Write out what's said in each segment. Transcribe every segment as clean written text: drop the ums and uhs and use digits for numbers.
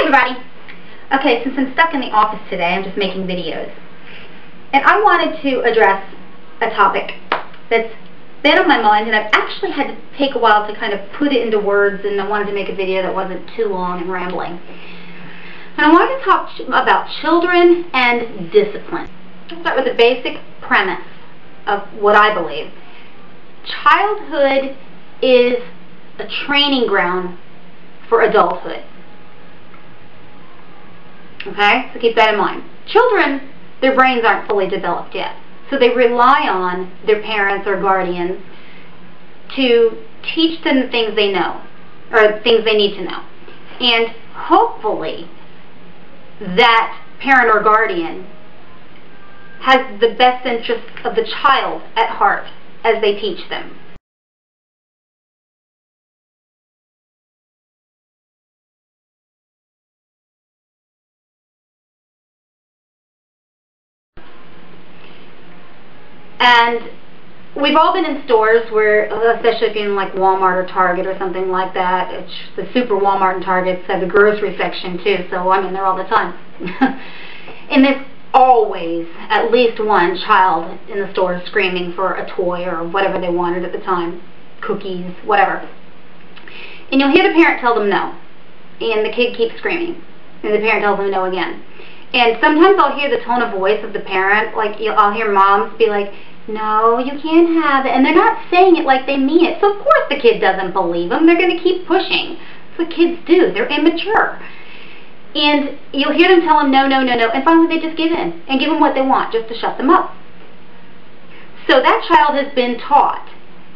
everybody. Okay, since I'm stuck in the office today, I'm just making videos. And I wanted to address a topic that's been on my mind, and I've actually had to take a while to kind of put it into words, and I wanted to make a video that wasn't too long and rambling. And I wanted to talk about children and discipline. I'll start with the basic premise of what I believe. Childhood is a training ground for adulthood. Okay? So keep that in mind. Children, their brains aren't fully developed yet. So they rely on their parents or guardians to teach them the things they know, or things they need to know. And hopefully that parent or guardian has the best interest of the child at heart as they teach them. And we've all been in stores where, especially if you're in like Walmart or Target or something like that, the super Walmart and Targets have the grocery section too, so I'm in there all the time. And there's always at least one child in the store screaming for a toy or whatever they wanted at the time, cookies, whatever. And you'll hear the parent tell them no, and the kid keeps screaming, and the parent tells them no again. And sometimes I'll hear the tone of voice of the parent, like I'll hear moms be like, no, you can't have it. And they're not saying it like they mean it. So of course the kid doesn't believe them. They're going to keep pushing. That's what kids do. They're immature. And you'll hear them tell them no, no, no, no. And finally they just give in and give them what they want just to shut them up. So that child has been taught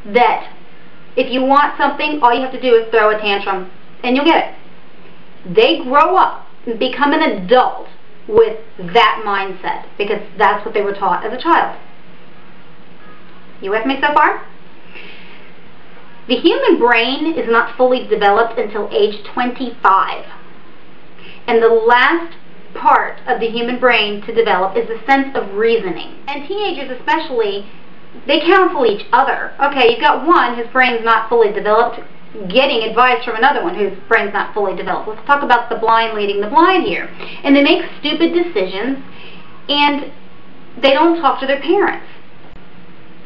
that if you want something, all you have to do is throw a tantrum and you'll get it. They grow up and become an adult with that mindset because that's what they were taught as a child. You with me so far? The human brain is not fully developed until age 25. And the last part of the human brain to develop is the sense of reasoning. And teenagers especially, they counsel each other. Okay, you've got one whose brain's not fully developed getting advice from another one whose brain's not fully developed. Let's talk about the blind leading the blind here. And they make stupid decisions and they don't talk to their parents.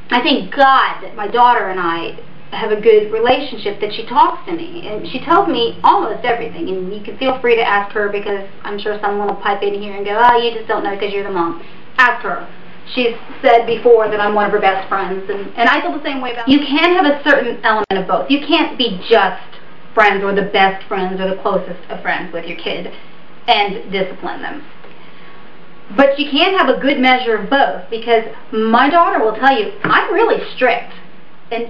I thank God that my daughter and I have a good relationship, that she talks to me and she tells me almost everything, and you can feel free to ask her because I'm sure someone will pipe in here and go, oh, you just don't know because you're the mom. Ask her. She's said before that I'm one of her best friends, and I feel the same way about you. Can have a certain element of both. You can't be just friends or the best friends or the closest of friends with your kid and discipline them. But you can have a good measure of both, because my daughter will tell you, I'm really strict. And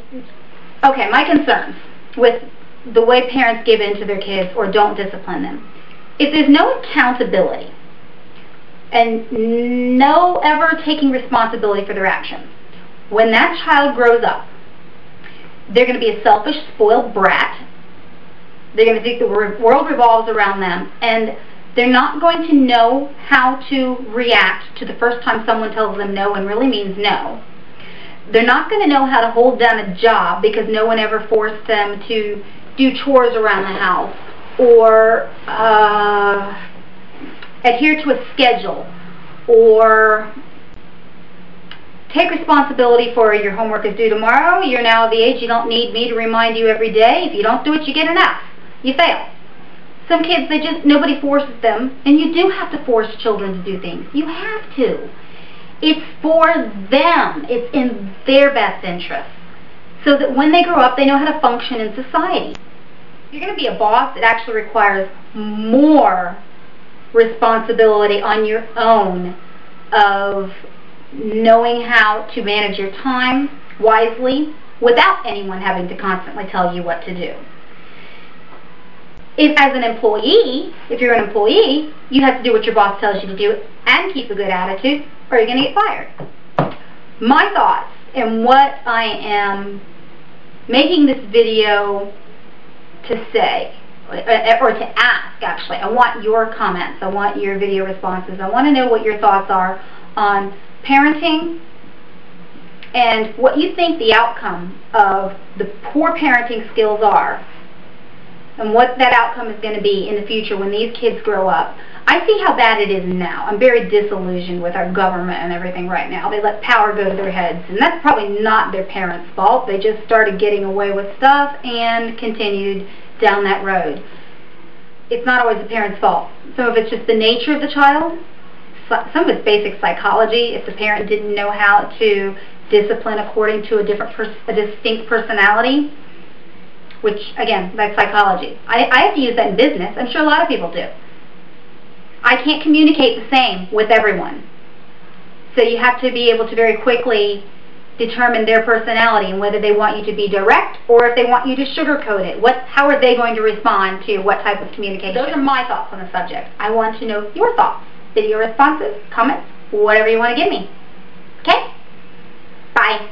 okay, my concerns with the way parents give in to their kids or don't discipline them. If there's no accountability and no ever taking responsibility for their actions, when that child grows up, they're going to be a selfish, spoiled brat. They're going to think the world revolves around them, and they're not going to know how to react to the first time someone tells them no and really means no. They're not going to know how to hold down a job because no one ever forced them to do chores around the house or adhere to a schedule or take responsibility for your homework is due tomorrow. You're now the age you don't need me to remind you every day. If you don't do it, you get an F. You fail. Some kids, nobody forces them, and you do have to force children to do things. You have to. It's for them. It's in their best interest. So that when they grow up, they know how to function in society. If you're going to be a boss, it actually requires more responsibility on your own of knowing how to manage your time wisely without anyone having to constantly tell you what to do. If, as an employee, if you're an employee, you have to do what your boss tells you to do and keep a good attitude, or you're going to get fired. My thoughts and what I am making this video to say, or to ask actually, I want your comments, I want your video responses, I want to know what your thoughts are on parenting and what you think the outcome of the poor parenting skills are and what that outcome is going to be in the future when these kids grow up. I see how bad it is now. I'm very disillusioned with our government and everything right now. They let power go to their heads, and that's probably not their parents' fault. They just started getting away with stuff and continued down that road. It's not always the parent's fault. Some of it's just the nature of the child. Some of it's basic psychology. If the parent didn't know how to discipline according to a distinct personality, which, again, that's psychology. I have to use that in business. I'm sure a lot of people do. I can't communicate the same with everyone. So you have to be able to very quickly determine their personality and whether they want you to be direct or if they want you to sugarcoat it. How are they going to respond to what type of communication? Those are my thoughts on the subject. I want to know your thoughts. Video responses, comments, whatever you want to give me. Okay? Bye.